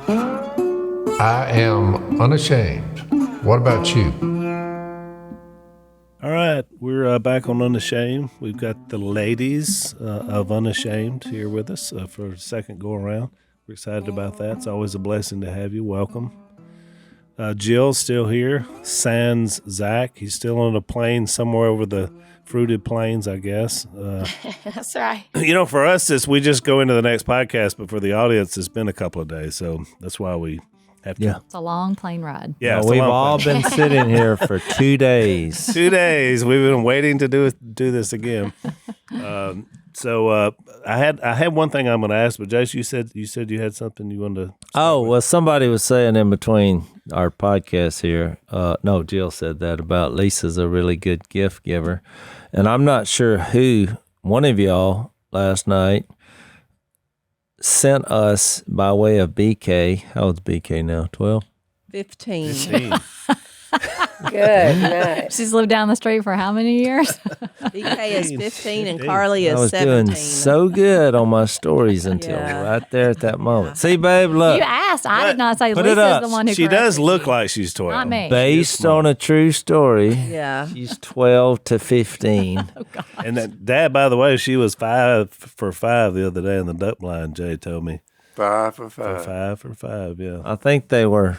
I am unashamed. What about you? All right, we're back on Unashamed. We've got the ladies of Unashamed here with us for a second go around. We're excited about that. It's always a blessing to have you. Welcome. Jill's still here. Sans Zach. He's still on a plane somewhere over the fruited plains, I guess. That's right. For us, we just go into the next podcast, but for the audience, it's been a couple of days, so that's why we have to. Yeah. It's a long plane ride. Yeah, we've all been sitting here for 2 days. 2 days. We've been waiting to do this again. So I had one thing I'm going to ask, but Jace, you said you had something you wanted to. Well, somebody was saying in between our podcasts here. No, Jill said that about Lisa's a really good gift giver, and I'm not sure who one of y'all last night sent us by way of BK. How old's BK now? 12? 15. Good night. She's lived down the street for how many years? BK is 15 and Carly I is was 17. doing so good on my stories until right there at that moment. See, babe, look. You asked. I did not say Put it Lisa's up. the one who She does corrected look you. like she's 12. Not me. Based on a true story, Yeah. she's 12 to 15. And that Dad, by the way, she was 5 for 5 the other day in the duck blind. Jay told me 5 for 5. 5 for 5. Yeah, I think they were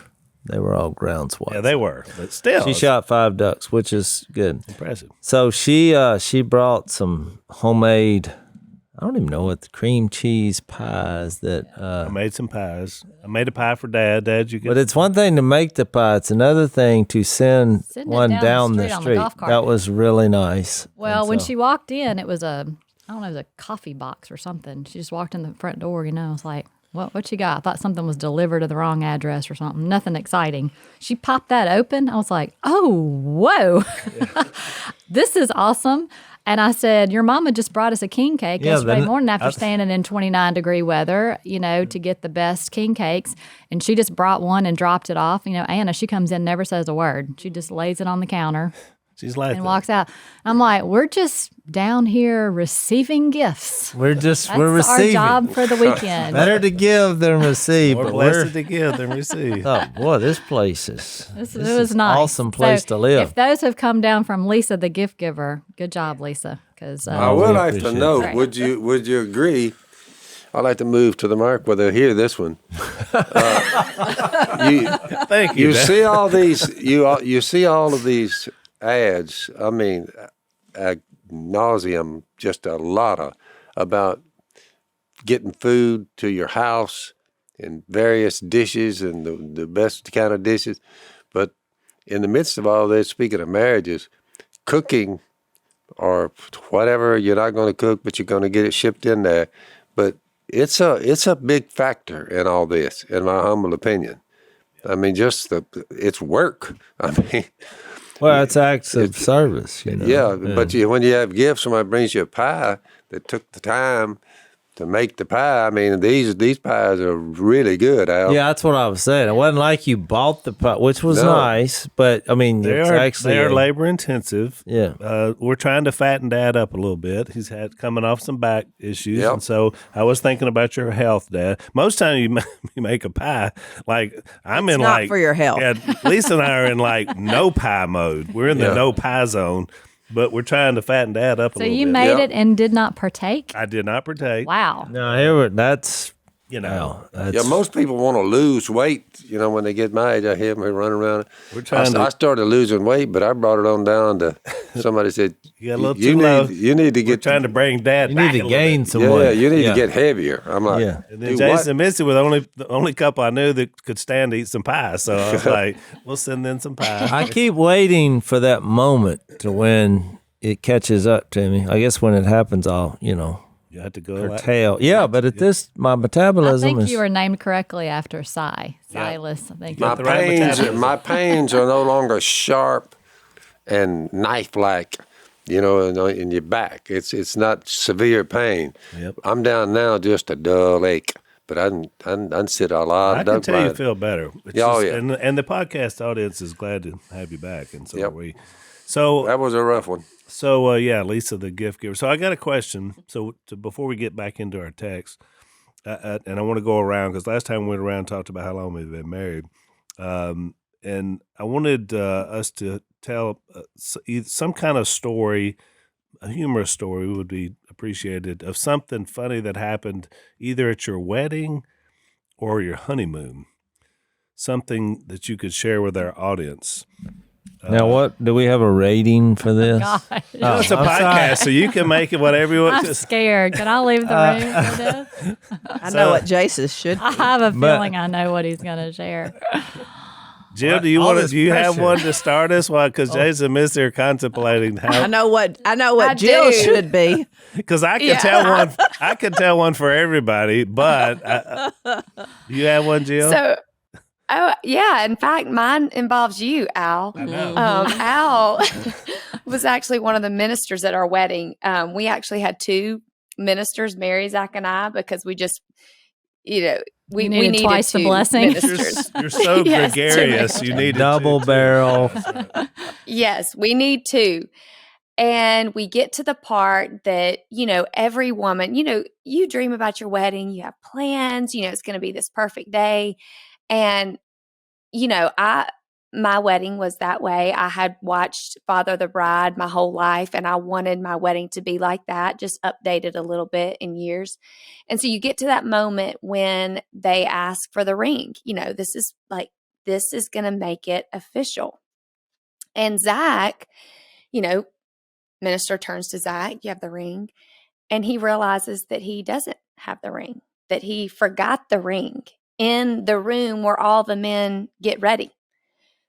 all ground swats. yeah, they were, but still, She it's shot 5 ducks, which is good. impressive. So she brought some homemade, I don't even know what, the cream cheese pies that. I made some pies. I made a pie for Dad. Dad, you get. But it's one thing to make the pie; it's another thing to send Send it one down down the the street on the street. golf cart. That was really nice. Well, And when so- she walked in, it was I don't know, it was a coffee box or something. She just walked in the front door, I was like, what you got? I thought something was delivered to the wrong address or something. Nothing exciting. She popped that open. I was like, oh, whoa. This is awesome. And I said, your mama just brought us a king cake yesterday morning after standing in 29-degree weather, to get the best king cakes. And she just brought one and dropped it off. Anna, she comes in, never says a word. She just lays it on the counter. She's like And walks out. I'm like, we're just down here receiving gifts. we're That's receiving. our job for the weekend. Better to give than receive. more but blessed to give than receive. oh boy, this place is. It is was an nice. awesome place So to live. If those have come down from Lisa, the gift giver, good job, Lisa. Because I would like to appreciate know, that. would you agree? I'd like to move to the mic where they'll hear this one. Thank you. You Dad. see all these, you see all of these ads. I mean, ad nauseum, just a lot about getting food to your house in various dishes and the best kind of dishes. But in the midst of all this, speaking of marriages, cooking or whatever, you're not going to cook, but you're going to get it shipped in there. But it's a big factor in all this, in my humble opinion. I mean, it's work. I mean, Well, it's acts of service, yeah. But when you have gifts, somebody brings you a pie that took the time to make the pie. I mean, these pies are really good, Al. Yeah, that's what I was saying. It wasn't like you bought the pie, which was No. nice, but I mean, They it's are, actually they are labor intensive. Yeah. We're trying to fatten Dad up a little bit. He's coming off some back issues, Yep. and so I was thinking about your health, Dad. Most time you make a pie, like I'm It's in not like for your health. Yeah, Lisa and I are in like no pie mode. We're in the Yeah. no pie zone, but we're trying to fatten Dad up a so little you bit. made Yep. it and did not partake? I did not partake. Wow. No, that's Yeah, most people want to lose weight. When they get my age, I hear them running around. We're trying I to. started losing weight, but I brought it on down to somebody said, You got a little you too need, low. You need to We're get trying to bring Dad. you back need a to little gain bit. some Yeah, weight. you need to get heavier. I'm like, Yeah. And then "Do Jason what?" and Missy were the only couple I knew that could stand to eat some pie. So I was like, we'll send in some pie. I keep waiting for that moment to when it catches up to me. I guess when it happens, I'll You have to go. Like, curtail. Yeah, but at this, my I metabolism think is. you were named correctly after Silas. I think. My the right metabolism. pains are no longer sharp and knife-like, in your back. It's not severe pain. Yep. I'm down now just a dull ache, but I done sit a lot I of can duck tell you blind. feel better. It's Yeah, oh, yeah. And the podcast audience is glad to have you back, and so Yep. are we. So That was a rough one. yeah, Lisa, the gift giver. So I got a question. So before we get back into our text, and I want to go around because last time we went around and talked about how long we've been married. And I wanted us to tell some kind of story, a humorous story would be appreciated, of something funny that happened either at your wedding or your honeymoon. Something that you could share with our audience. Now, what do we have a rating for this? Gosh. It's a podcast, so you can make it whatever you want. I'm scared. Can I leave the room for this? I know what Jace's should be. I have a feeling I know what he's going to share. Jill, do you have one to start us? Why? Because Jason and Missy are contemplating how. I know what Jill should be. Because I can tell one. I can tell one for everybody, but you have one, Jill. So, in fact, mine involves you, Al. I know. Al was actually one of the ministers at our wedding. We actually had 2 ministers, Mary, Zach, and I, because we just, we needed twice the 2 blessing. ministers. You're so Yes, gregarious. You need Double barrel. Yes, we need 2. And we get to the part that, every woman, you dream about your wedding, you have plans, it's going to be this perfect day. And, my wedding was that way. I had watched Father the Bride my whole life, and I wanted my wedding to be like that, just updated a little bit in years. And so you get to that moment when they ask for the ring. This is going to make it official. And Zach, minister turns to Zach, you have the ring, and he realizes that he doesn't have the ring, that he forgot the ring in the room where all the men get ready.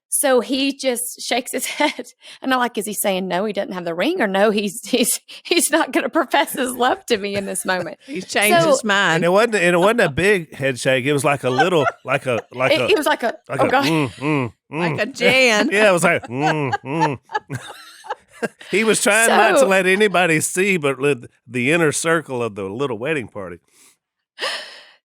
So he just shakes his head. And I'm like, is he saying no, he doesn't have the ring, or no, he's not going to profess his love to me in this moment? He's changed his mind. And it wasn't a big head shake. It was like a little, it was like a Like a Jan. Yeah, it was like, He was trying not to let anybody see, but the inner circle of the little wedding party.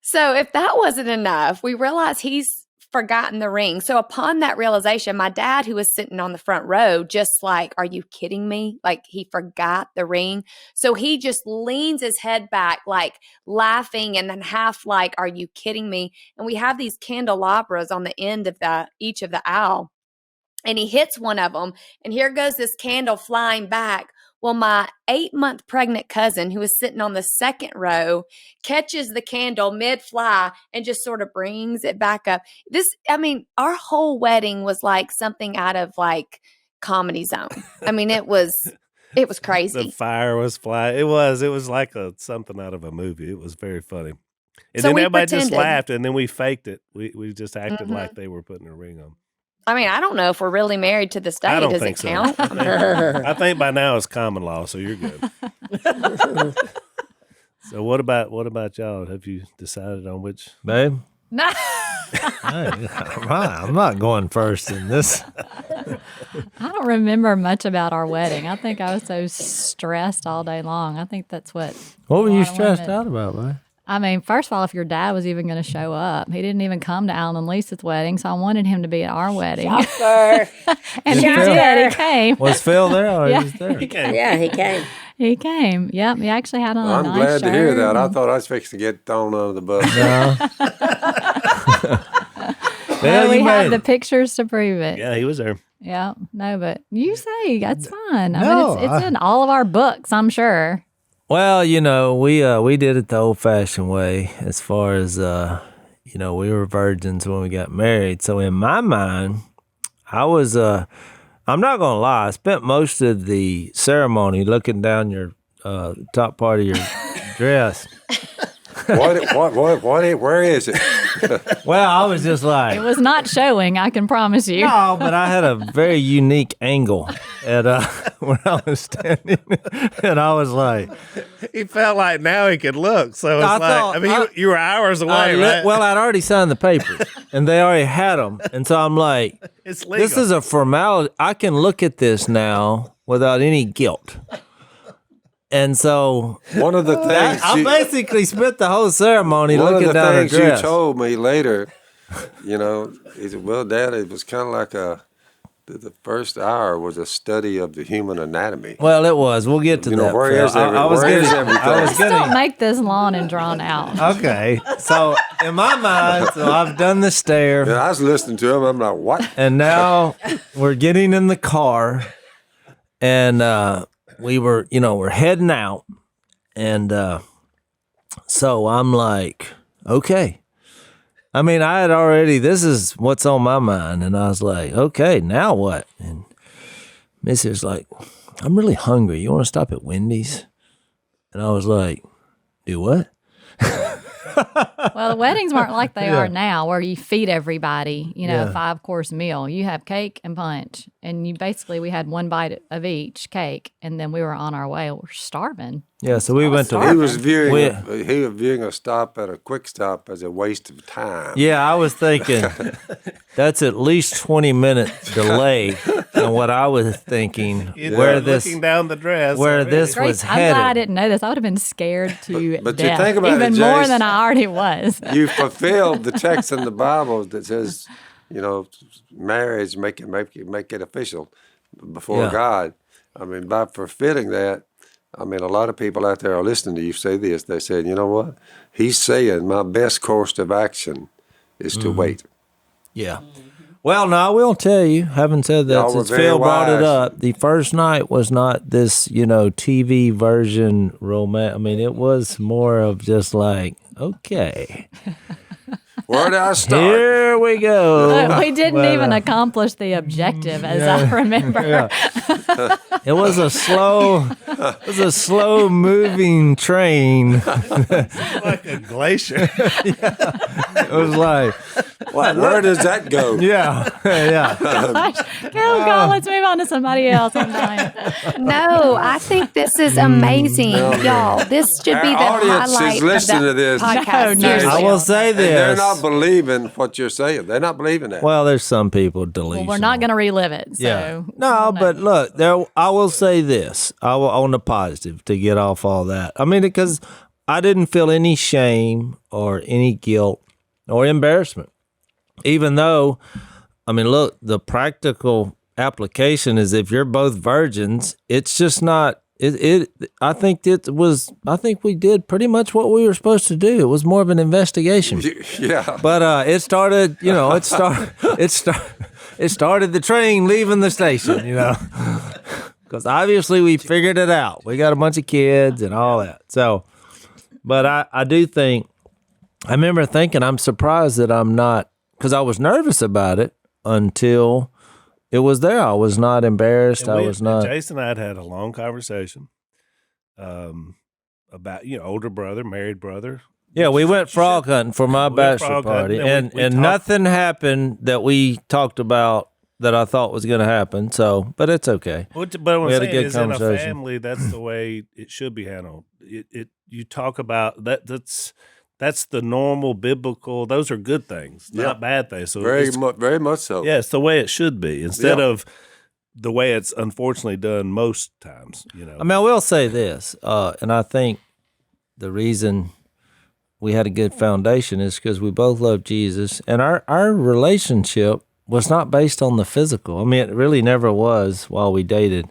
So if that wasn't enough, we realized he's forgotten the ring. So upon that realization, my dad, who was sitting on the front row, just like, are you kidding me? Like, he forgot the ring. So he just leans his head back, like laughing, and then half like, are you kidding me? And we have these candelabras on the end of each of the aisle. And he hits one of them, and here goes this candle flying back. Well, my 8-month pregnant cousin, who was sitting on the second row, catches the candle mid-fly and just sort of brings it back up. Our whole wedding was like something out of like Comedy Zone. It was crazy. The fire was flying. It was like something out of a movie. It was very funny. And So then we everybody just pretended. laughed, and then we faked it. We just acted like they were putting a ring on. I don't know if we're really married to this day. I don't Does think it so. count? I think by now it's common law, so you're good. So what about y'all? Have you decided on which? Babe? No. I'm not going first in this. I don't remember much about our wedding. I think I was so stressed all day long. I think that's what. What were a you lot of stressed women- out about, babe? First of all, if your dad was even going to show up, he didn't even come to Alan and Lisa's wedding, so I wanted him to be at our wedding. And he did. He came. Was Phil there or Yeah. he was there? Yeah, he came. He came. Yep. He actually had on a I'm nice glad shirt. to hear that. I thought I was fixing to get thrown under the bus. No. Well, we you have made the it. pictures to prove it. Yeah, he was there. Yeah. No, but you say that's fine. No, it's in all of our books, I'm sure. Well, we did it the old-fashioned way as far as, we were virgins when we got married. So in my mind, I was, I'm not going to lie, I spent most of the ceremony looking down your top part of your dress. Where is it? Well, I was just like, It was not showing, I can promise you. no, but I had a very unique angle at where I was standing, and I was like, He felt like now he could look. So it's you were hours away, right? well, I'd already signed the papers, and they already had them, and so I'm like, It's legal. this is a formality. I can look at this now without any guilt. And so One of the things I basically spent the whole ceremony one of looking the down her things you dress. told me later, he said, "Well, Dad, it was kind of like a the first hour was a study of the human anatomy. Well, it was. We'll get to You that. know, where Phil. is everything? I was Don't make this long and drawn out. Okay, so in my mind, I've done the stare, And I was listening to him. I'm like, what? and now we're getting in the car, and we're heading out, and so I'm like, okay. I mean, I had already, this is what's on my mind. And I was like, okay, now what? And Missy was like, I'm really hungry. You want to stop at Wendy's? And I was like, do what? Well, the weddings weren't like they are now, where you feed everybody, a 5-course meal. You have cake and punch, and we had one bite of each cake, and then we were on our way. We're starving. Yeah, so we went to. He was viewing a stop at a quick stop as a waste of time. Yeah, I was thinking that's at least 20-minute delay than what I was thinking. Looking down the dress. This Grace, was I'm headed. glad I didn't know this. I would have been scared to But you death, think about it, even more Jace, than I already was. You fulfilled the text in the Bible that says, marriage, make it official before God. I mean, by fulfilling that, a lot of people out there are listening to you say this. They said, you know what? He's saying my best course of action is to wait. Yeah. Well, no, I will tell you, having said that, Y'all were since very Phil brought it wise. up, the first night was not this, TV version romance. I mean, it was more of just like, okay, Where did I start? here we go. Look, we didn't even accomplish the objective, as I remember. Yeah. It was a slow moving train. like a glacier. It was like, Where does that go? yeah. God, let's move on to somebody else. I'm dying. No, I think this is amazing, y'all. This should be the Our audience is highlight of listening to the this. podcast. No, Seriously. I will say And this. they're not believing what you're saying. They're not believing that. Well, there's some people delusional. Well, we're not going to relive it. So Yeah. No, but look, I will say this. On the positive to get off all that. I mean, because I didn't feel any shame or any guilt or embarrassment. Even though, look, the practical application is if you're both virgins, it's just not. I think we did pretty much what we were supposed to do. It was more of an investigation. Yeah. But it started, it started the train leaving the station, because obviously we figured it out. We got a bunch of kids and all that. So, but I do think, I remember thinking, I'm surprised that I'm not, because I was nervous about it until it was there. I was not embarrassed. I was not. Jason and I had a long conversation about, older brother, married brother. Yeah, we went frog hunting for my We went bachelor frog party, hunting, and we and talked- nothing happened that we talked about that I thought was going to happen. So, but it's okay. But what I'm We had a saying good is, in a conversation. family, that's the way it should be handled. You talk about that. That's the normal biblical. Those are good things, not bad things. So Very much so. yeah, it's the way it should be instead Yeah. of the way it's unfortunately done most times. I will say this, and I think the reason we had a good foundation is because we both love Jesus, and our relationship was not based on the physical. It really never was while we dated.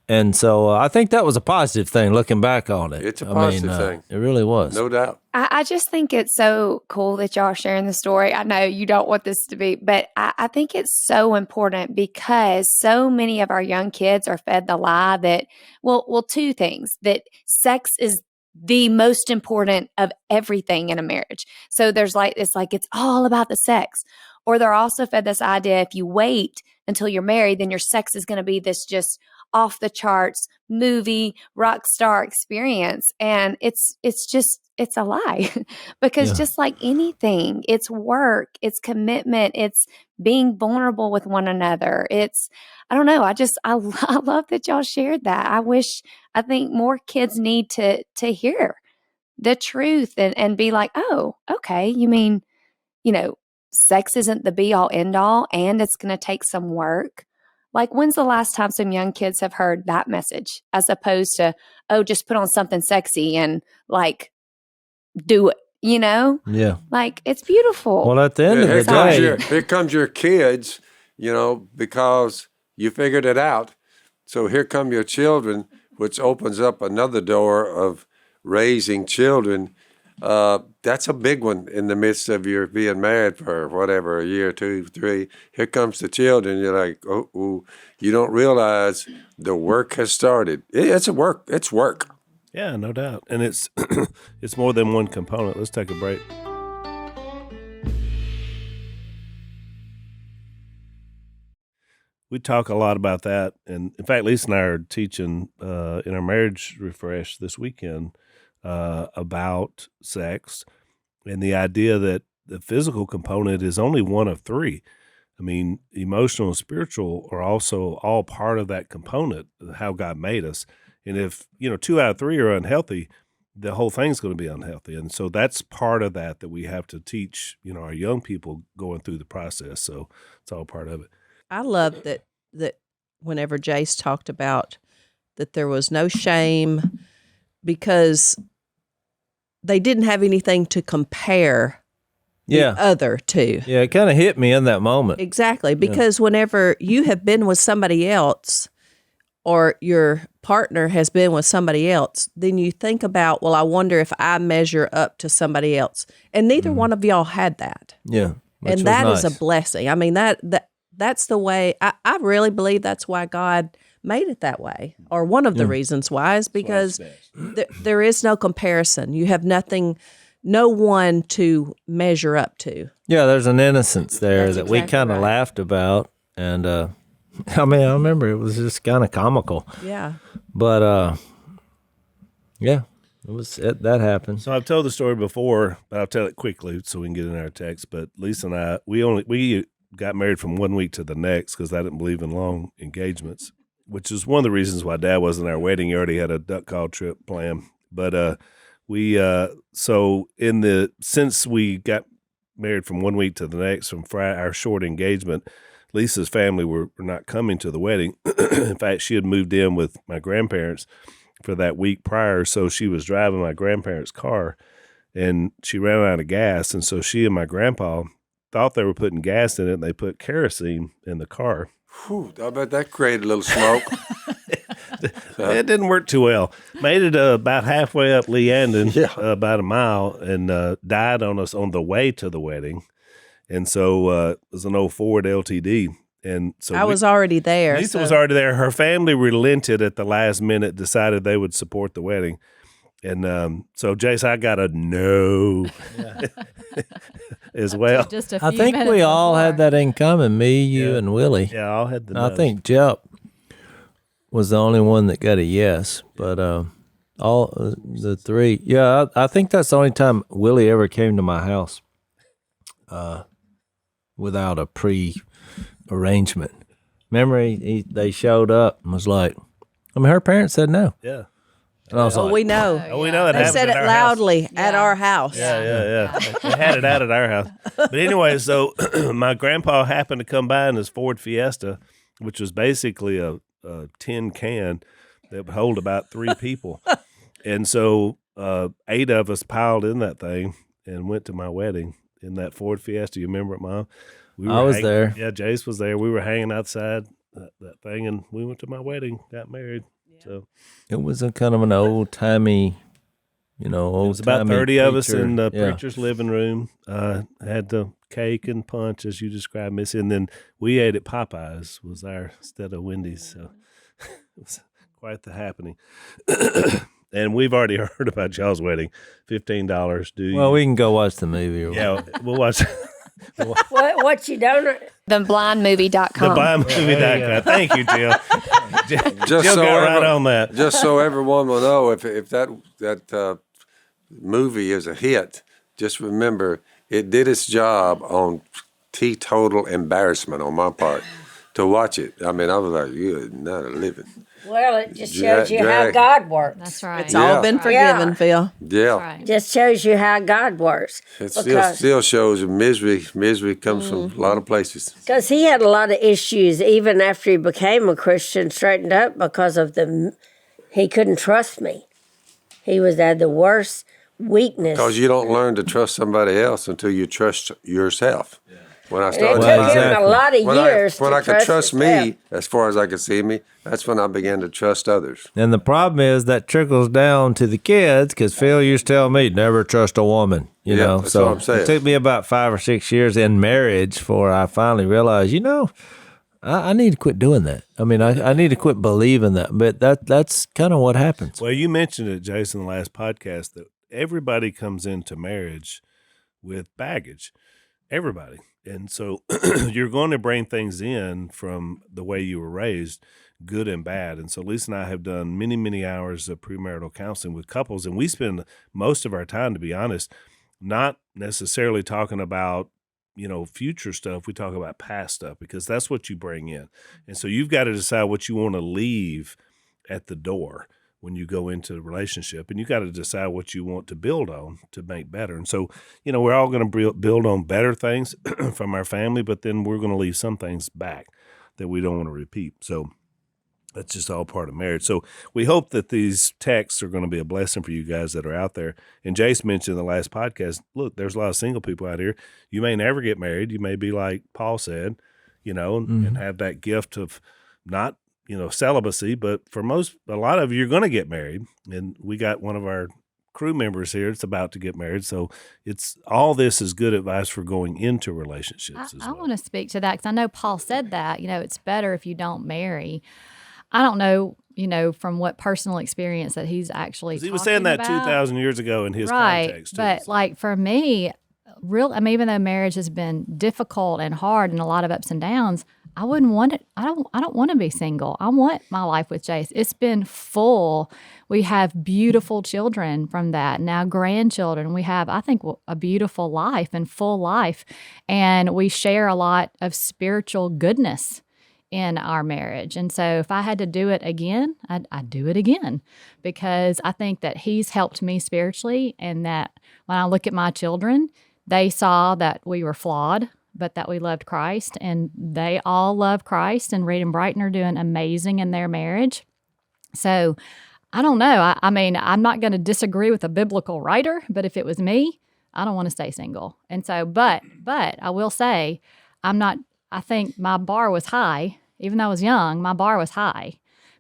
And so I think that was a positive thing looking back on it. It's a positive thing. It really was. No doubt. I just think it's so cool that y'all are sharing the story. I know you don't want this to be, but I think it's so important because so many of our young kids are fed the lie that, well, two things, that sex is the most important of everything in a marriage. So it's all about the sex. Or they're also fed this idea if you wait until you're married, then your sex is going to be this just off the charts movie rock star experience. And it's a lie because just like anything, it's work, it's commitment, it's being vulnerable with one another. I don't know. I love that y'all shared that. I think more kids need to hear the truth and be like, oh, okay. You mean, sex isn't the be all end all and it's going to take some work. Like, when's the last time some young kids have heard that message as opposed to, oh, just put on something sexy and do it, Yeah. Like, it's beautiful. Well, at the end of the day, Here comes your kids, because you figured it out. So here come your children, which opens up another door of raising children. That's a big one in the midst of your being married for whatever, a year, 2, 3. Here comes the children. You're like, oh, you don't realize the work has started. It's work. It's work. Yeah, no doubt. And it's it's more than one component. Let's take a break. We talk a lot about that. And in fact, Lisa and I are teaching in our marriage refresh this weekend about sex and the idea that the physical component is only one of 3. I mean, emotional and spiritual are also all part of that component, how God made us. And if, 2 out of 3 are unhealthy, the whole thing's going to be unhealthy. And so that's part of that we have to teach, our young people going through the process. So it's all part of it. I love that whenever Jase talked about that there was no shame because they didn't have anything to compare the other to. Yeah, it kind of hit me in that moment. Exactly, because whenever you have been with somebody else or your partner has been with somebody else, then you think about, well, I wonder if I measure up to somebody else. And neither one of y'all had that. Yeah. And that is a blessing. I mean, that's the way, I really believe that's why God made it that way. Or one of the reasons why is because there is no comparison. You have no one to measure up to. Yeah, there's an innocence there That's that we exactly kind of right. laughed about. And, I remember it was just kind of comical. Yeah. But, that happened. So I've told the story before, but I'll tell it quickly so we can get in our text. But Lisa and I, we got married from one week to the next because I didn't believe in long engagements, which is one of the reasons why Dad wasn't at our wedding. He already had a duck call trip planned. But since we got married from one week to the next from our short engagement, Lisa's family were not coming to the wedding. In fact, she had moved in with my grandparents for that week prior, so she was driving my grandparents' car, and she ran out of gas, and so she and my grandpa thought they were putting gas in it, and they put kerosene in the car. Whew, I bet that created a little smoke. It didn't work too well. Made it about halfway up Leandon, about a mile, and died on us on the way to the wedding. And so it was an old Ford LTD. And so I was already there. Lisa was already there. Her family relented at the last minute, decided they would support the wedding. And so, Jase, I got a no as well. Just a few I think we minutes all before. had that in common, me, you, and Willie. Yeah, all had the I no's. think Jep was the only one that got a yes, but all the 3. Yeah, I think that's the only time Willie ever came to my house without a pre-arrangement. Remember, they showed up and was like, her parents said no. Yeah. And I was like, we know. Oh, we know it They happened said at it our loudly house. at our house. Yeah. They had it out at our house. But anyway, so my grandpa happened to come by in his Ford Fiesta, which was basically a tin can that would hold about 3 people. And so 8 of us piled in that thing and went to my wedding in that Ford Fiesta. You remember it, Mom? I was there. Yeah, Jase was there. We were hanging outside that thing, and we went to my wedding, got married. So it was a kind of an old-timey, it was about 30 of us in the Yeah. preacher's living room. Had the cake and punch, as you described, Missy. And then we ate at Popeyes was our instead of Wendy's. So it was quite the happening. And we've already heard about y'all's wedding. $15 due. Well, we can go watch the movie. Or yeah, we'll watch What you don't? TheBlindMovie.com. theblindmovie.com. Thank you, Jill. Just Jill so got right on that. Just so everyone will know, if that movie is a hit, just remember it did its job on teetotal embarrassment on my part to watch it. I mean, I was like, you're not a living. Well, it just shows you how Drag. God works. That's right. It's all been forgiven, Yeah. Phil. Yeah. That's right. Just shows you how God works. It Because- still shows you misery. Misery comes from a lot of places. Because he had a lot of issues even after he became a Christian, straightened up because of he couldn't trust me. He had the worst weakness. Because you don't learn to trust somebody else until you trust yourself. When I It started took finding- him a exactly. lot of when years I to could trust himself. me as far as I could see me, that's when I began to trust others. And the problem is that trickles down to the kids because Phil used to tell me, never trust a woman, you Yeah, know. that's So what I'm saying. it took me about 5 or 6 years in marriage before I finally realized, I need to quit doing that. I mean, I need to quit believing that. But that's kind of what happens. Well, you mentioned it, Jason, in the last podcast, that everybody comes into marriage with baggage. Everybody. And so you're going to bring things in from the way you were raised, good and bad. And so Lisa and I have done many, many hours of premarital counseling with couples, and we spend most of our time, to be honest, not necessarily talking about future stuff. We talk about past stuff because that's what you bring in. And so you've got to decide what you want to leave at the door when you go into the relationship, and you got to decide what you want to build on to make better. And so, we're all going to build on better things from our family, but then we're going to leave some things back that we don't want to repeat. So that's just all part of marriage. So we hope that these texts are going to be a blessing for you guys that are out there. And Jace mentioned in the last podcast, look, there's a lot of single people out here. You may never get married. You may be like Paul said, and have that gift of not, celibacy. But for a lot of you, you're going to get married. And we got one of our crew members here that's about to get married. So all this is good advice for going into relationships as I well. want to speak to that because I know Paul said that, it's better if you don't marry. I don't know, from what personal experience that he's actually 'Cause he was saying that about. 2,000 years ago in his Right, context. Too, but so. like for me, even though marriage has been difficult and hard and a lot of ups and downs, I wouldn't want it. I don't want to be single. I want my life with Jace. It's been full. We have beautiful children from that. Now grandchildren. We have, I think, a beautiful life and full life. And we share a lot of spiritual goodness in our marriage. And so if I had to do it again, I'd do it again because I think that he's helped me spiritually and that when I look at my children, they saw that we were flawed, but that we loved Christ, and they all love Christ, and Reed and Brighton are doing amazing in their marriage. So I don't know. I mean, I'm not going to disagree with a biblical writer, but if it was me, I don't want to stay single. And so, but I will say, I think my bar was high. Even though I was young, my bar was high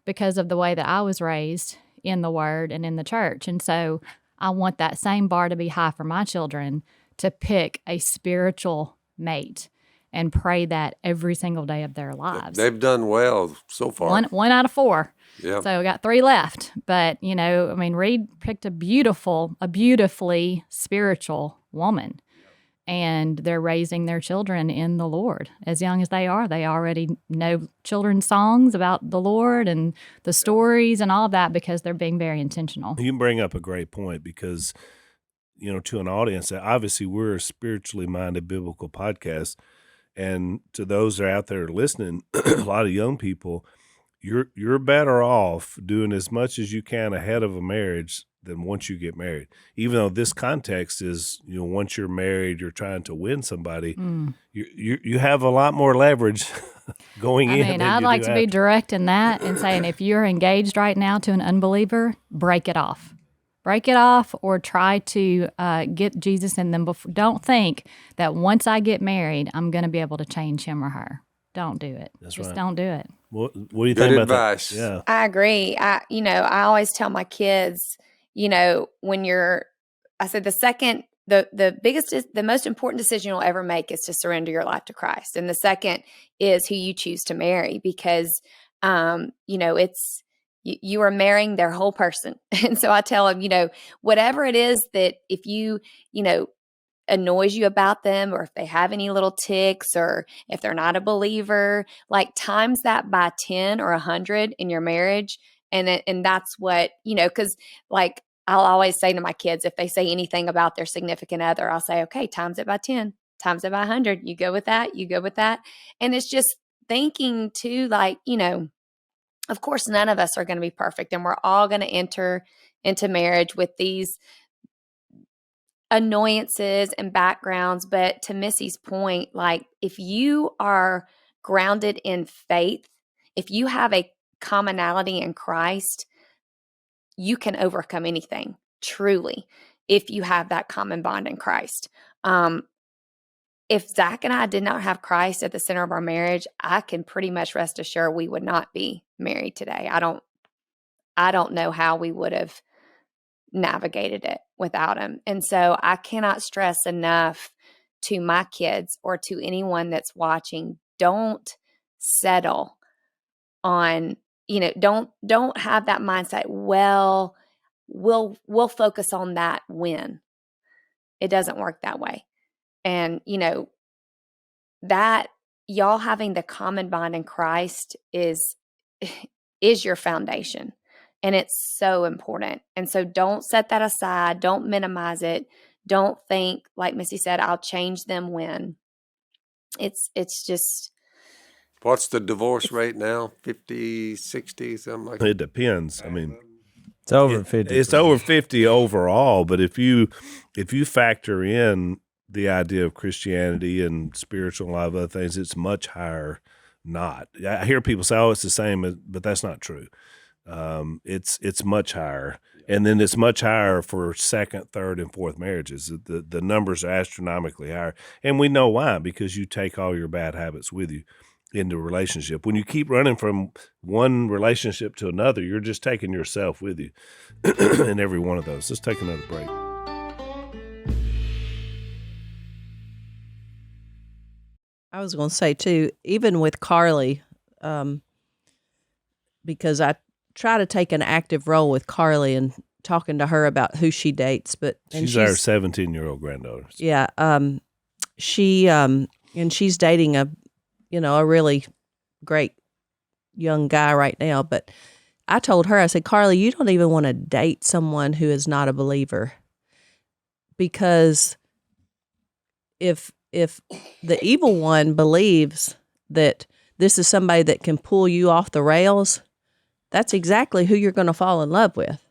because of the way that I was raised in the Word and in the church. And so I want that same bar to be high for my children to pick a spiritual mate and pray that every single day of their lives. They've done well so far. One out of 4. Yeah. So we got 3 left. But, Reed picked a beautifully spiritual woman. And they're raising their children in the Lord. As young as they are, they already know children's songs about the Lord and the stories and all of that because they're being very intentional. You bring up a great point because, to an audience that obviously we're a spiritually minded biblical podcast. And to those that are out there listening, a lot of young people, you're better off doing as much as you can ahead of a marriage than once you get married. Even though this context is, once you're married, you're trying to win somebody, you have a lot more leverage going in. I mean, I'd like to be direct in that and saying if you're engaged right now to an unbeliever, break it off. Break it off or try to get Jesus in them. Don't think that once I get married, I'm going to be able to change him or her. Don't do it. Just don't do it. What do you Good think advice. about that? Yeah. I agree. I always tell my kids, when I said the most important decision you'll ever make is to surrender your life to Christ. And the second is who you choose to marry because, it's, you are marrying their whole person. And so I tell them, whatever it is that if you annoys you about them or if they have any little tics or if they're not a believer, like times that by 10 or 100 in your marriage. And that's what, because like I'll always say to my kids, if they say anything about their significant other, I'll say, okay, times it by 10, times it by 100. You go with that. And it's just thinking too, like, of course, none of us are going to be perfect and we're all going to enter into marriage with these annoyances and backgrounds. But to Missy's point, like if you are grounded in faith, if you have a commonality in Christ, you can overcome anything, truly, if you have that common bond in Christ. if Zach and I did not have Christ at the center of our marriage, I can pretty much rest assured we would not be married today. I don't know how we would have navigated it without him. And so I cannot stress enough to my kids or to anyone that's watching, don't settle on, don't have that mindset, well, we'll focus on that when. It doesn't work that way. And, that y'all having the common bond in Christ is your foundation. And it's so important. And so don't set that aside. Don't minimize it. Don't think, like Missy said, I'll change them when. It's just. What's the divorce rate now? 50, 60, something like that? It depends. I mean, It's over 50. It's over 50 overall, but if you factor in the idea of Christianity and spiritual and a lot of other things, it's much higher. Not. I hear people say, "Oh, it's the same," but that's not true. It's much higher, and then it's much higher for second, third, and fourth marriages. The numbers are astronomically higher, and we know why, because you take all your bad habits with you into a relationship. When you keep running from one relationship to another, you're just taking yourself with you in every one of those. Let's take another break. I was going to say too, even with Carly, because I try to take an active role with Carly and talking to her about who she dates, She's our 17-year-old granddaughter. Yeah, she's dating a really great young guy right now. But I told her, I said, Carly, you don't even want to date someone who is not a believer, because if the evil one believes that this is somebody that can pull you off the rails, that's exactly who you're going to fall in love with.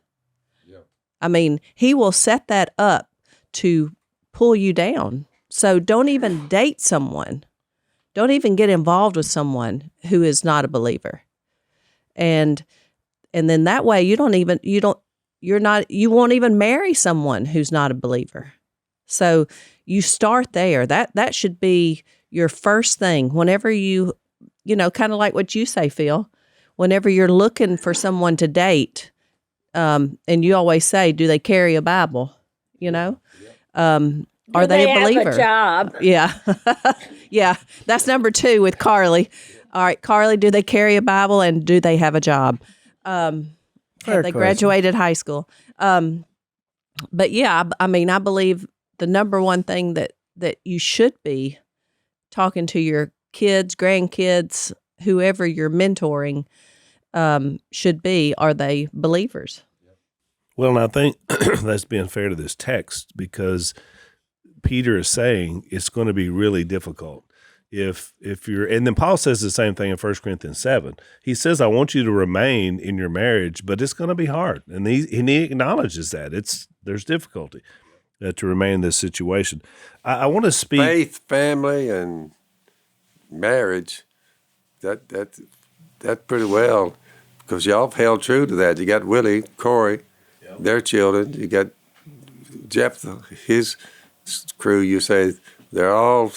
Yeah. I mean, he will set that up to pull you down. So don't even date someone. Don't even get involved with someone who is not a believer. And then that way you won't even marry someone who's not a believer. So you start there. That should be your first thing. Whenever you kind of like what you say, Phil, whenever you're looking for someone to date, and you always say, do they carry a Bible? Are they a believer? Have a job? Yeah. Yeah. That's number 2 with Carly. All right, Carly, do they carry a Bible and do they have a job? Have they graduated high school? But yeah, I mean, I believe the number one thing that you should be talking to your kids, grandkids, whoever you're mentoring, should be, are they believers? Well, and I think that's being fair to this text, because Peter is saying it's going to be really difficult if you're, and then Paul says the same thing in 1 Corinthians 7. He says, I want you to remain in your marriage, but it's going to be hard. And he acknowledges that there's difficulty to remain in this situation. I want to speak. Faith, family, and marriage, that's pretty well, because y'all have held true to that. You got Willie, Corey, their children. You got Jeff, his crew. You say they all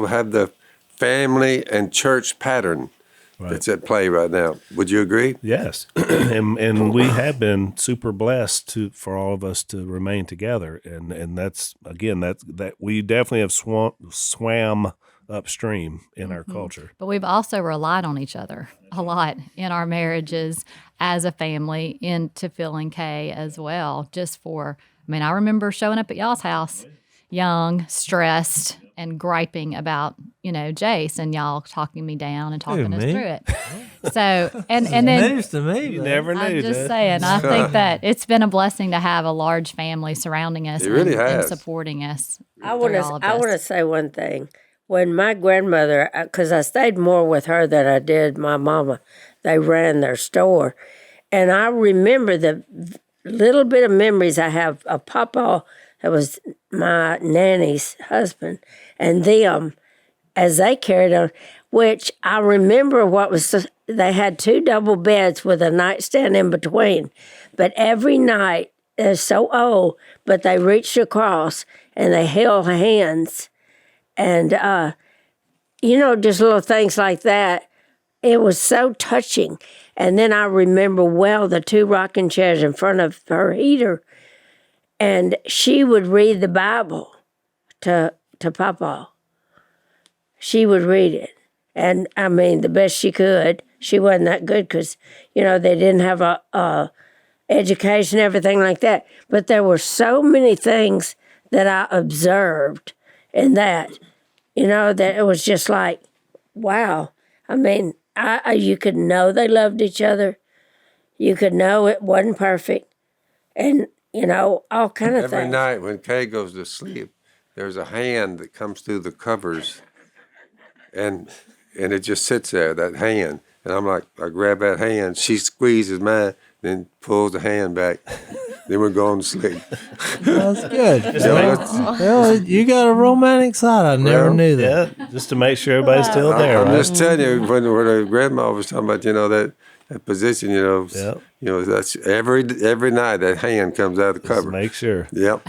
have the family and church pattern that's at play right now. Would you agree? Yes, and we have been super blessed for all of us to remain together, and that's again that we definitely have swam upstream in our culture. But we've also relied on each other a lot in our marriages as a family, into Phil and Kay as well. I remember showing up at y'all's house, young, stressed, and griping about, Jase, and y'all talking me down and talking us through it. So, and then news to me. You never knew. I'm just saying, I think that it's been a blessing to have a large family surrounding us and supporting us. I want to say one thing. When my grandmother, because I stayed more with her than I did my mama, they ran their store. And I remember the little bit of memories I have of Papa, that was my nanny's husband, and them as they carried on, which I remember they had 2 double beds with a nightstand in between. But every night, they're so old, but they reached across and they held hands. And, just little things like that. It was so touching. And then I remember the 2 rocking chairs in front of her heater. And she would read the Bible to Papa. She would read it. And, the best she could. She wasn't that good because, they didn't have a education, everything like that. But there were so many things that I observed in that, that it was just like, wow. You could know they loved each other. You could know it wasn't perfect. And, all kind of things. Every night when Kay goes to sleep, there's a hand that comes through the covers, and it just sits there, that hand. And I'm like, I grab that hand, she squeezes mine, then pulls the hand back. Then we're going to sleep. That's good. You got a romantic side. I never knew that. Yeah, just to make sure everybody's still there. I'm right? just telling you, when the grandma was talking about, that position, that's every night that hand comes out of the cover. Make sure. Yep.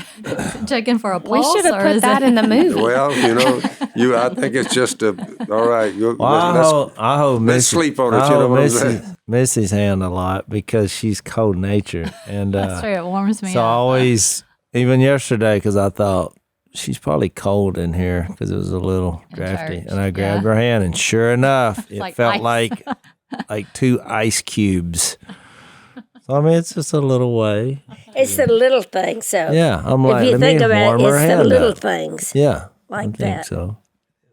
Checking for a We pulse. should have or put is that it- in the movie. Well, I think it's just all right. I hope let's sleep on it. I You know hope what I'm saying? Missy's hand a lot because she's cold natured, and That's true. It warms me so I up. always, even yesterday, because I thought she's probably cold in here because it was a little In drafty, church, and I grabbed yeah. her hand, and sure enough, it like felt ice. like 2 ice cubes. So it's just a little way. It's the little things. So Yeah, I'm if like, you let think me about warm it, her it's the hand little up. things. Yeah, like I think that. so.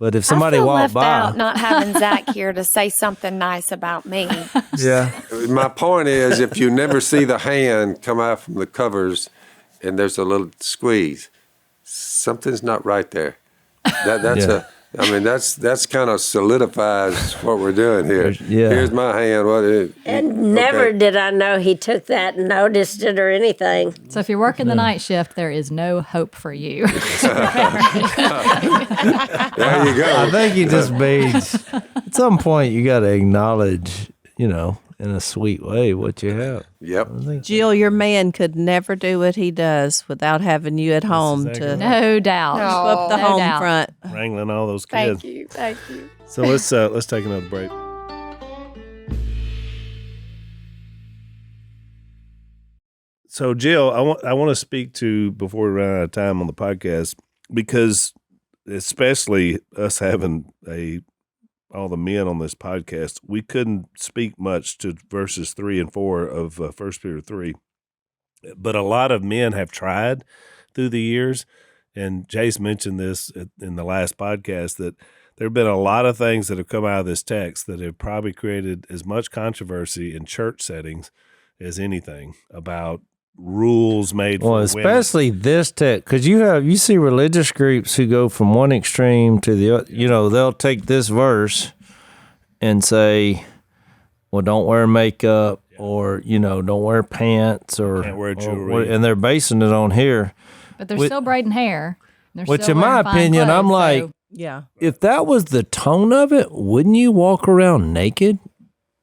But if somebody I feel walked left by, out not having Zach here to say something nice about me. yeah, My point is, if you never see the hand come out from the covers, and there's a little squeeze, something's not right there. That's Yeah. that's kind of solidifies what we're doing here. Yeah. Here's my hand. And never did I know he took that and noticed it or anything. So if you're working the night shift, there is no hope for you. There you go. I think he just means at some point you got to acknowledge, in a sweet way what you have. Yep. Jill, your man could never do what he does without having you at home exactly to right. No doubt. No. up the No home doubt. front. Wrangling all those kids. Thank you. So let's take another break. So Jill, I want to speak to before we run out of time on the podcast, because especially us having all the men on this podcast, we couldn't speak much to verses 3 and 4 of 1 Peter 3. But a lot of men have tried through the years, and Jase mentioned this in the last podcast, that there have been a lot of things that have come out of this text that have probably created as much controversy in church settings as anything about rules made for Well, especially this tech, because you see religious groups who go from one extreme to the other. They'll take this verse and say, well, don't wear makeup, or don't wear pants, or Can't wear jewelry. and they're basing it on here. But they're Which- still braiding hair. They're Which, still in my wearing fine opinion, I'm clothes, like, so- Yeah. if that was the tone of it, wouldn't you walk around naked?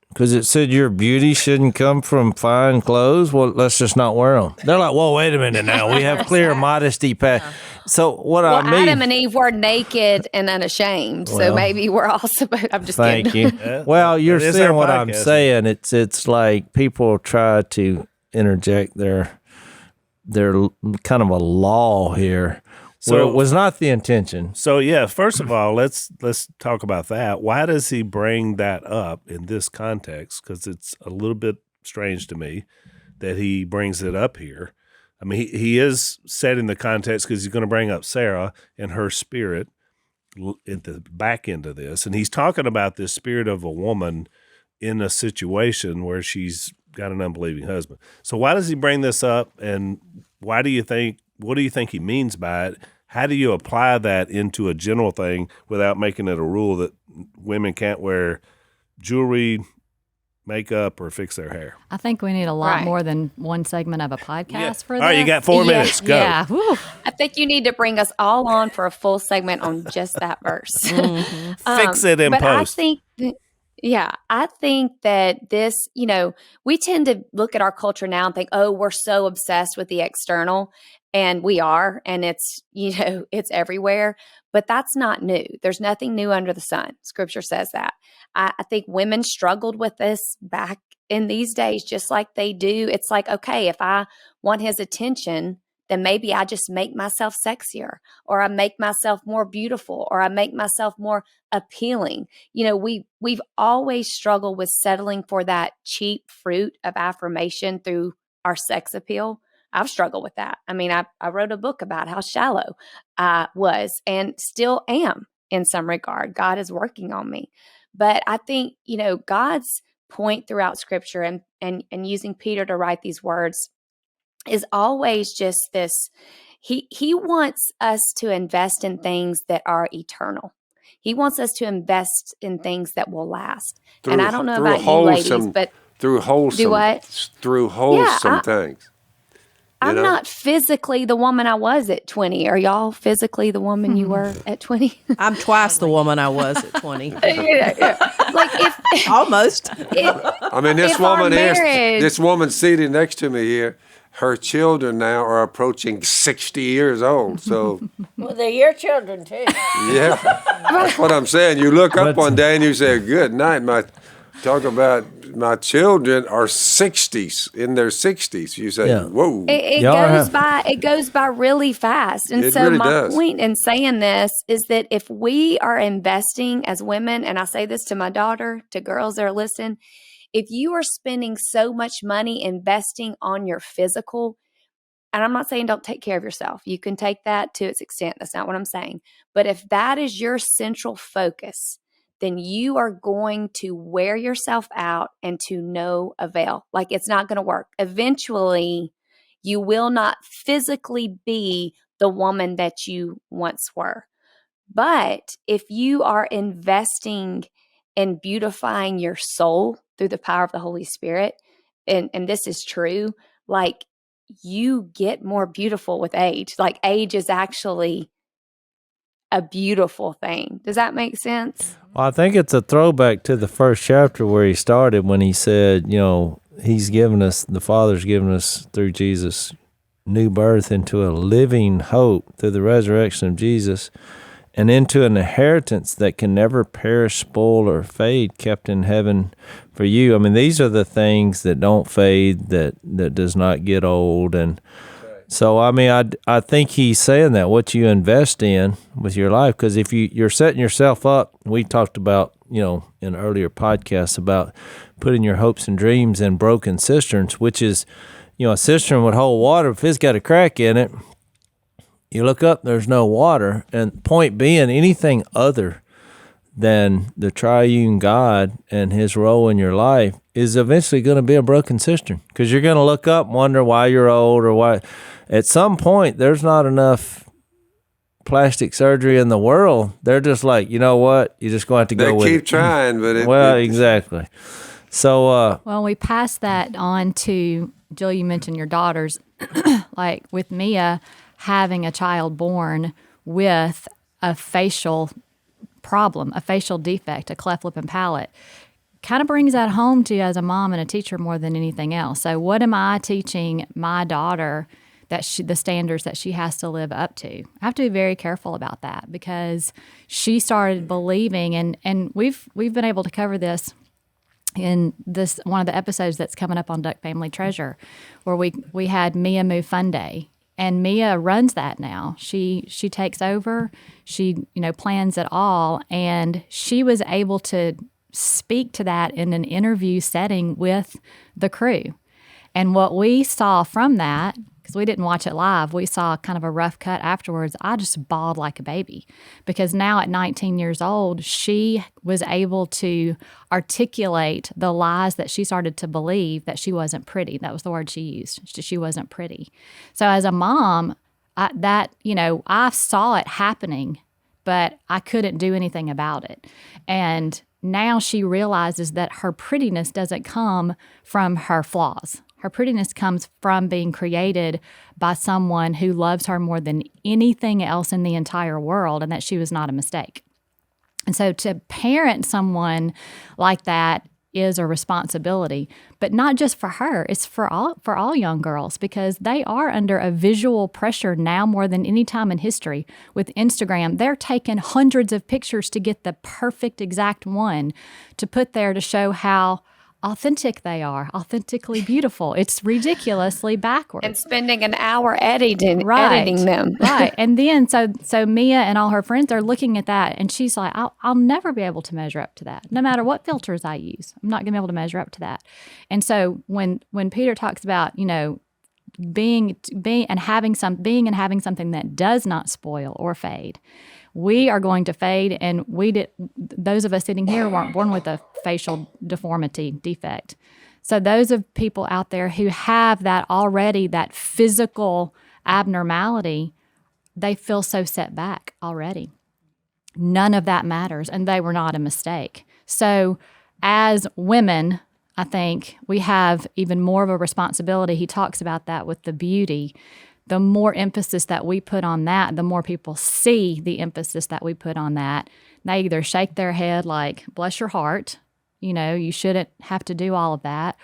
Because it said your beauty shouldn't come from fine clothes. Well, let's just not wear them. They're like, well, wait a minute now. We have clear modesty. So what I mean. Adam and Eve were naked and unashamed, so Well, maybe we're all supposed. I'm just Thank kidding. you. Well, you're It is saying our what I'm podcast. saying. It's like people try to interject their kind of a law here. So- So it was not the intention. So yeah, first of all, let's talk about that. Why does he bring that up in this context? Because it's a little bit strange to me that he brings it up here. I mean, he is setting the context because he's going to bring up Sarah and her spirit at the back end of this, and he's talking about this spirit of a woman in a situation where she's got an unbelieving husband. So why does he bring this up, and why do you think? What do you think he means by it? How do you apply that into a general thing without making it a rule that women can't wear jewelry, makeup, or fix their hair? I think we need a lot Right. more than one segment of a podcast for All this. right, you got 4 Yeah. minutes. Go. Yeah. Whew. I think you need to bring us all on for a full segment on just that verse. Fix it in but post. I think that this, we tend to look at our culture now and think, oh, we're so obsessed with the external. And we are, and it's, it's everywhere, but that's not new. There's nothing new under the sun. Scripture says that. I think women struggled with this back in these days, just like they do. It's like, okay, if I want his attention, then maybe I just make myself sexier, or I make myself more beautiful, or I make myself more appealing. We've always struggled with settling for that cheap fruit of affirmation through our sex appeal. I've struggled with that. I mean, I wrote a book about how shallow I was and still am in some regard. God is working on me. But I think, God's point throughout Scripture and using Peter to write these words is always just this. He wants us to invest in things that are eternal. He wants us to invest in things that will last. And I don't know about you ladies, but through wholesome, do what? Through wholesome things. I'm not physically the woman I was at 20. Are y'all physically the woman you were at 20? I'm twice the woman I was at 20. Yeah. Like Almost. I mean, this if our woman marriage- this woman seated next to me here, her children now are approaching 60 years old. So, Well, they're your children too. yeah, that's what I'm saying. You look up one day and you say, good night, talk about my children are 60s, in their 60s. You say, whoa. It goes by really fast. And It so really my does. point in saying this is that if we are investing as women, and I say this to my daughter, to girls that are listening, if you are spending so much money investing on your physical, and I'm not saying don't take care of yourself. You can take that to its extent. That's not what I'm saying. But if that is your central focus, then you are going to wear yourself out and to no avail. Like, it's not going to work. Eventually, you will not physically be the woman that you once were. But if you are investing in beautifying your soul through the power of the Holy Spirit, and this is true, like, you get more beautiful with age. Like, age is actually a beautiful thing. Does that make sense? Well, I think it's a throwback to the first chapter where he started when he said, he's given us, the Father's given us through Jesus, new birth into a living hope through the resurrection of Jesus, and into an inheritance that can never perish, spoil, or fade, kept in heaven for you. I mean, these are the things that don't fade, that does not get old. And so, I mean, I think he's saying that what you invest in with your life, because if you're setting yourself up, we talked about, in earlier podcasts about putting your hopes and dreams in broken cisterns, which is, a cistern would hold water. If it's got a crack in it, you look up, there's no water. And point being, anything other than the triune God and his role in your life is eventually going to be a broken cistern, because you're going to look up and wonder why you're old, or why. At some point, there's not enough plastic surgery in the world. They're just like, you know what? You're just going to have to go with it. They keep trying, but exactly. So, well, we passed that on to, Jill, you mentioned your daughters, like with Mia having a child born with a facial problem, a facial defect, a cleft lip and palate, kind of brings that home to you as a mom and a teacher more than anything else. So what am I teaching my daughter the standards that she has to live up to? I have to be very careful about that, because she started believing, and we've been able to cover this in this one of the episodes that's coming up on Duck Family Treasure, where we had Mia Move Fun Day, and Mia runs that now. She takes over, she plans it all, and she was able to speak to that in an interview setting with the crew. And what we saw from that, because we didn't watch it live, we saw kind of a rough cut afterwards. I just bawled like a baby, because now at 19 years old, she was able to articulate the lies that she started to believe, that she wasn't pretty. That was the word she used. She wasn't pretty. So as a mom, I saw it happening, but I couldn't do anything about it. And now she realizes that her prettiness doesn't come from her flaws. Her prettiness comes from being created by someone who loves her more than anything else in the entire world, and that she was not a mistake. And so to parent someone like that, is a responsibility, but not just for her. It's for all young girls, because they are under a visual pressure now more than any time in history. With Instagram, they're taking hundreds of pictures to get the perfect exact one to put there to show how authentic they are, authentically beautiful. It's ridiculously backwards. And spending an hour editing them. Right. And then so Mia and all her friends are looking at that, and she's like, I'll never be able to measure up to that. No matter what filters I use, I'm not going to be able to measure up to that. And so when Peter talks about, being and having something that does not spoil or fade, we are going to fade, and those of us sitting here weren't born with a facial deformity defect. So those of people out there who have that already, that physical abnormality, they feel so set back already. None of that matters, and they were not a mistake. So as women, I think we have even more of a responsibility. He talks about that with the beauty. The more emphasis that we put on that, the more people see the emphasis that we put on that. They either shake their head like, bless your heart, you shouldn't have to do all of that.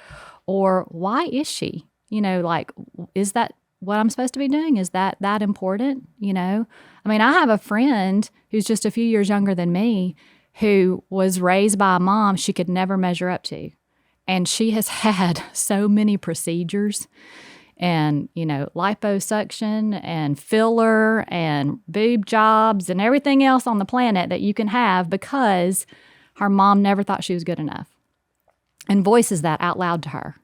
Or why is she? Like, is that what I'm supposed to be doing? Is that important? I have a friend who's just a few years younger than me who was raised by a mom she could never measure up to. And she has had so many procedures and, liposuction and filler and boob jobs and everything else on the planet that you can have because her mom never thought she was good enough and voices that out loud to her.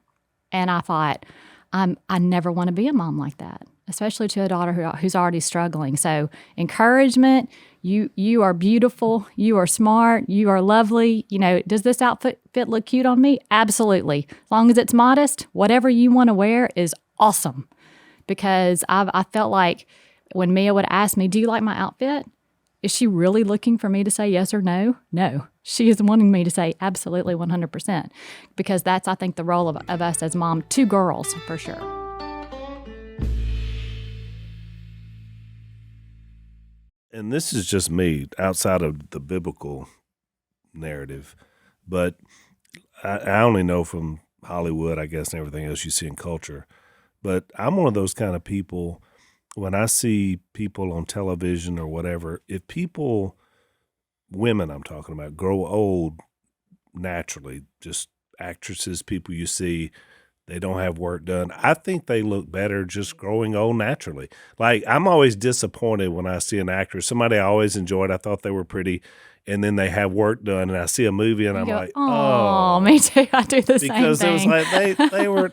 And I thought, I never want to be a mom like that, especially to a daughter who's already struggling. So encouragement, you are beautiful, you are smart, you are lovely. Does this outfit look cute on me? Absolutely. As long as it's modest, whatever you want to wear is awesome. Because I felt like when Mia would ask me, do you like my outfit? Is she really looking for me to say yes or no? No. She is wanting me to say absolutely 100%. Because that's, I think, the role of us as mom to girls, for sure. And this is just me outside of the biblical narrative, but I only know from Hollywood, I guess, and everything else you see in culture. But I'm one of those kind of people, when I see people on television or whatever, if people, women I'm talking about, grow old naturally, just actresses, people you see, they don't have work done, I think they look better just growing old naturally. Like, I'm always disappointed when I see an actress, somebody I always enjoyed, I thought they were pretty, and then they have work done, and I see a movie, and I'm like, oh, me too. I do the same thing. Because it was like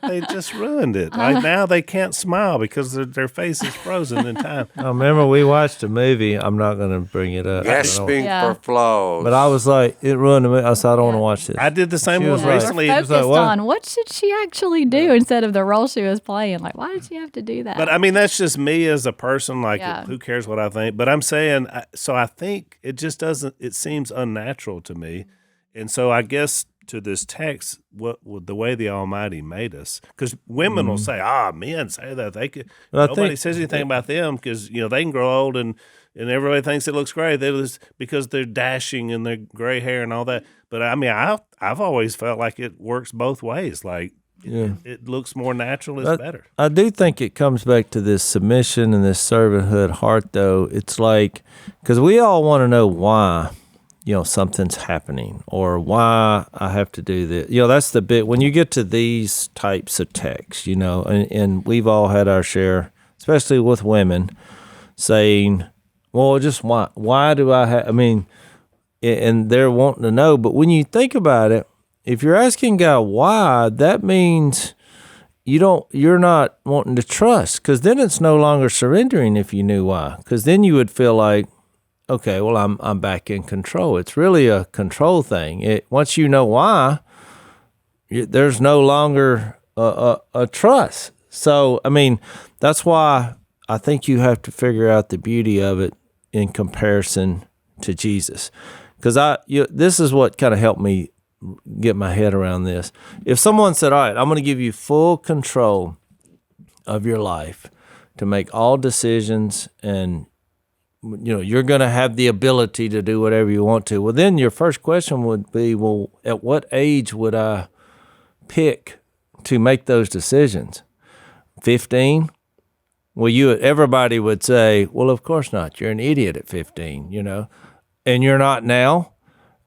they just ruined it. Like, now they can't smile because their face is frozen in time. I remember we watched a movie. I'm not going to bring it up. Gasping for flaws. But I was like, it ruined the movie. I said, I don't want to watch this. I did the same one recently. Focused on what should she actually do instead of the role she was playing. Like, why did she have to do that? But that's just me as a person. Like, who cares what I think? But I'm saying, so I think it just doesn't. It seems unnatural to me, and so I guess to this text, the way the Almighty made us, because women will say, men say that they could. Nobody says anything about them because they can grow old and everybody thinks it looks great. Because they're dashing and their gray hair and all that. But I've always felt like it works both ways. Like, it looks more natural. It's better. I do think it comes back to this submission and this servanthood heart, though. It's like, because we all want to know why, something's happening or why I have to do this. That's the bit when you get to these types of texts, and we've all had our share, especially with women, saying, well, just why do I have, and they're wanting to know. But when you think about it, if you're asking God why, that means you're not wanting to trust, because then it's no longer surrendering if you knew why. Because then you would feel like, okay, well, I'm back in control. It's really a control thing. Once you know why, there's no longer a trust. So, that's why I think you have to figure out the beauty of it in comparison to Jesus. Because this is what kind of helped me get my head around this. If someone said, all right, I'm going to give you full control of your life to make all decisions and you're going to have the ability to do whatever you want to. Well, then your first question would be, well, at what age would I pick to make those decisions? 15? Well, everybody would say, well, of course not. You're an idiot at 15, and you're not now.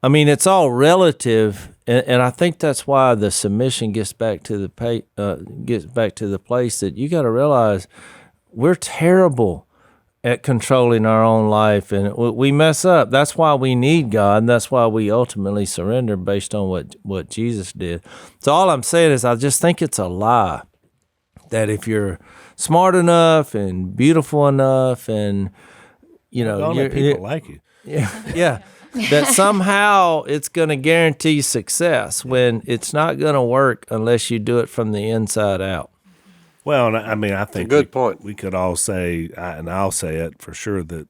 I mean, it's all relative, and I think that's why the submission gets back to the place that you got to realize we're terrible at controlling our own life, and we mess up. That's why we need God, and that's why we ultimately surrender based on what Jesus did. So all I'm saying is I just think it's a lie that if you're smart enough and beautiful enough and, people like you. Yeah. That somehow it's going to guarantee success when it's not going to work unless you do it from the inside out. Well, I mean, I think good point. We could all say, and I'll say it for sure, that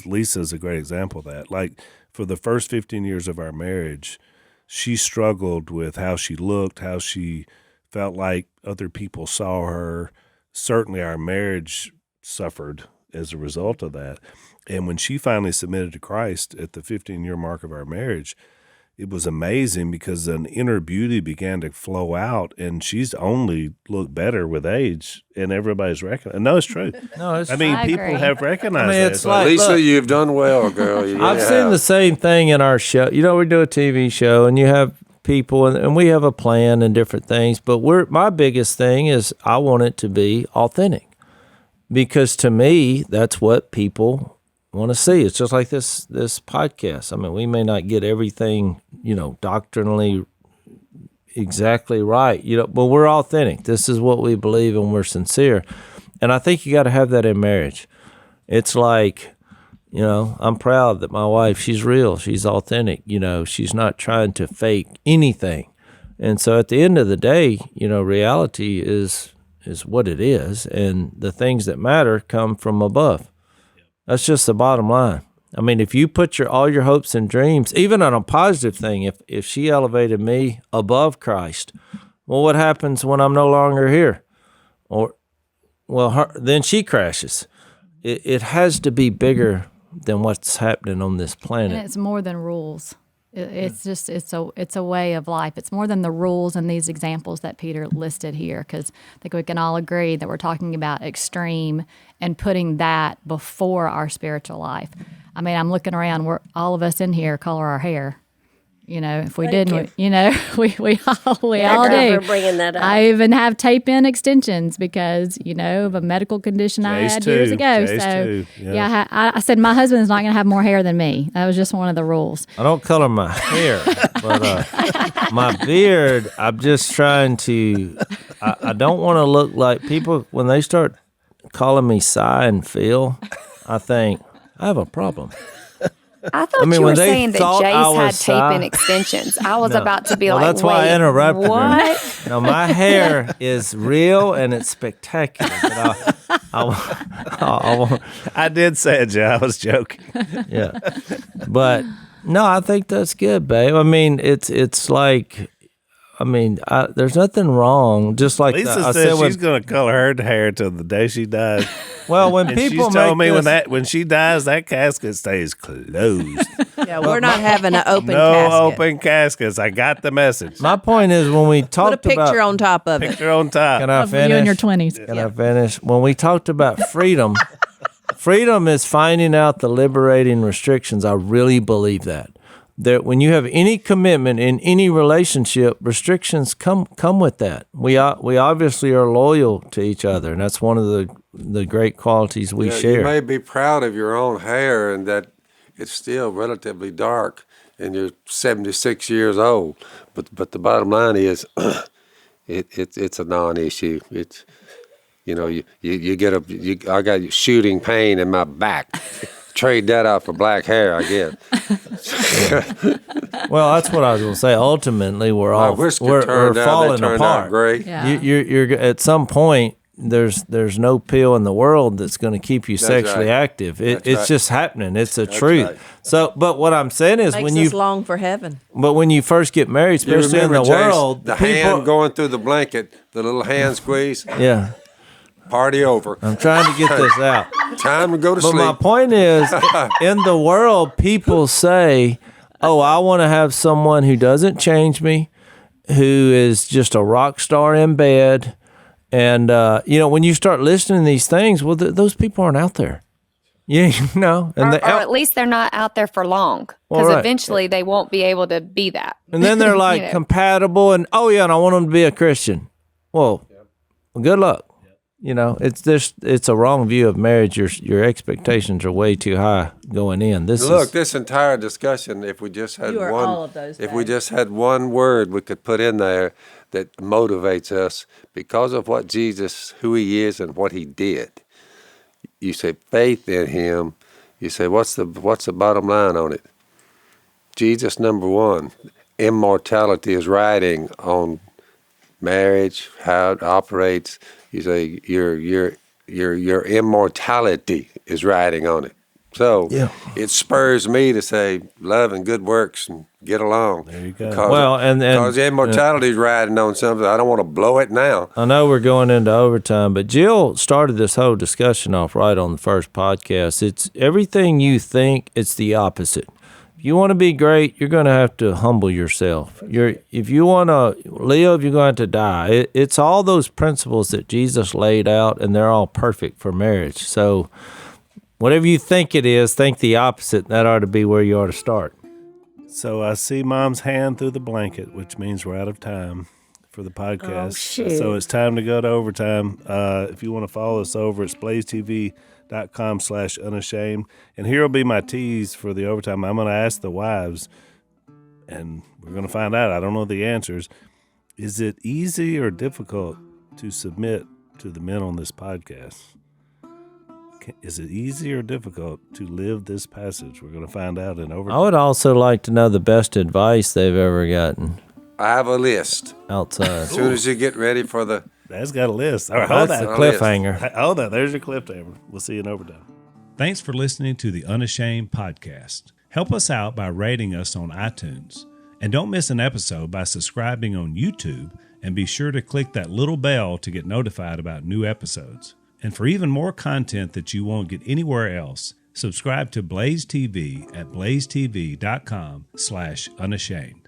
Lisa's a great example of that. Like, for the first 15 years of our marriage, she struggled with how she looked, how she felt like other people saw her. Certainly our marriage suffered as a result of that. And when she finally submitted to Christ at the 15-year mark of our marriage, it was amazing because an inner beauty began to flow out, and she's only looked better with age, and everybody's recognized. No, it's true. No, it's I mean, I people agree. have recognized that. it's like, Lisa, look, you've done well, girl. I've seen the same thing in our show. We do a TV show, and you have people, and we have a plan and different things, but my biggest thing is I want it to be authentic, because to me, that's what people want to see. It's just like this podcast. I mean, we may not get everything, doctrinally exactly right, but we're authentic. This is what we believe, and we're sincere. And I think you got to have that in marriage. It's like, I'm proud that my wife, she's real, she's authentic, she's not trying to fake anything. And so at the end of the day, reality is what it is, and the things that matter come from above. That's just the bottom line. I mean, if you put all your hopes and dreams, even on a positive thing, if she elevated me above Christ, well, what happens when I'm no longer here? Then she crashes. It has to be bigger than what's happening on this planet. And it's more than rules. It's just it's a way of life. It's more than the rules and these examples that Peter listed here, because I think we can all agree that we're talking about extreme and putting that before our spiritual life. I mean, I'm looking around. All of us in here color our hair. If we didn't, we all do. For bringing that up. I even have tape-in extensions because, of a medical condition I had years ago. So, yeah, I said my husband's not going to have more hair than me. That was just one of the rules. I don't color my hair, but my beard, I'm just trying to, I don't want to look like people, when they start calling me Cy and Phil, I think, I have a problem. I thought you were saying that thought I Jace had was tape-in extensions. I was about to be Well, like, that's why I wait, interrupted what? her. No, my hair is real and it's spectacular. But I did say it, Joe. I was joking. Yeah, but no, I think that's good, babe. I mean, it's like, there's nothing wrong. Just like Lisa said she's going to color her hair till the day she dies. Well, when And people she's told make me this, when she dies, that casket stays closed. Yeah, we're not having an open No casket. open caskets. I got the message. my point is when we Put a talked picture about, on top of it. Picture on top. can I Of finish? you in your 20s. Can I finish? When we talked about freedom, freedom is finding out the liberating restrictions. I really believe that when you have any commitment in any relationship, restrictions come with that. We obviously are loyal to each other, and that's one of the great qualities we share. You may be proud of your own hair and that it's still relatively dark, and you're 76 years old. But the bottom line is, it's a non-issue. It's I got shooting pain in my back. Trade that out for black hair, I guess. Well, that's what I was going to say. Ultimately, we're all we're falling apart. Great. Yeah. You're at some point. There's no pill in the world that's going to keep you sexually right. active. It's right. just happening. It's a truth. right. So, but what I'm saying is Makes when us you long for heaven. when you first get married, You especially in remember, the Jace, world, the people, hand going through the blanket, the little hand squeeze. yeah. Party over. I'm trying to get this out. Time to go to But sleep. my point is, in the world, people say, oh, I want to have someone who doesn't change me, who is just a rock star in bed. And, when you start listening to these things, well, those people aren't out there. Yeah, and or at least they're not out there for long, because eventually they won't be able to be that. And then they're like compatible and, and I want them to be a Christian. Well, good luck. It's a wrong view of marriage. Your expectations are way too high going in. This entire discussion, if we just had we just had one word we could put in there that motivates us because of what Jesus, who he is and what he did. You say faith in him. You say, what's the bottom line on it? Jesus, number one. Immortality is riding on marriage, how it operates. You say your immortality is riding on it. So it spurs me to say love and good works and get along. There you go. Because immortality is riding on something. I don't want to blow it now. I know we're going into overtime, but Jill started this whole discussion off right on the first podcast. It's everything you think, it's the opposite. If you want to be great, you're going to have to humble yourself. If you want to live, you're going to die. It's all those principles that Jesus laid out, and they're all perfect for marriage. So whatever you think it is, think the opposite. That ought to be where you ought to start. So I see Mom's hand through the blanket, which means we're out of time for the podcast. Oh, shoot. So it's time to go to overtime. If you want to follow us over, it's blazetv.com/unashamed. And here will be my tease for the overtime. I'm going to ask the wives, and we're going to find out. I don't know the answers. Is it easy or difficult to submit to the men on this podcast? Is it easy or difficult to live this passage? We're going to find out in overtime. I would also like to know the best advice they've ever gotten. I have a list. Outside. As soon as you get ready for the... That's got a list. All right, hold That's that. the cliffhanger. Hold that. There's your cliffhanger. We'll see you in overtime. Thanks for listening to the Unashamed podcast. Help us out by rating us on iTunes. And don't miss an episode by subscribing on YouTube, and be sure to click that little bell to get notified about new episodes. And for even more content that you won't get anywhere else, subscribe to Blaze TV at blazetv.com/unashamed.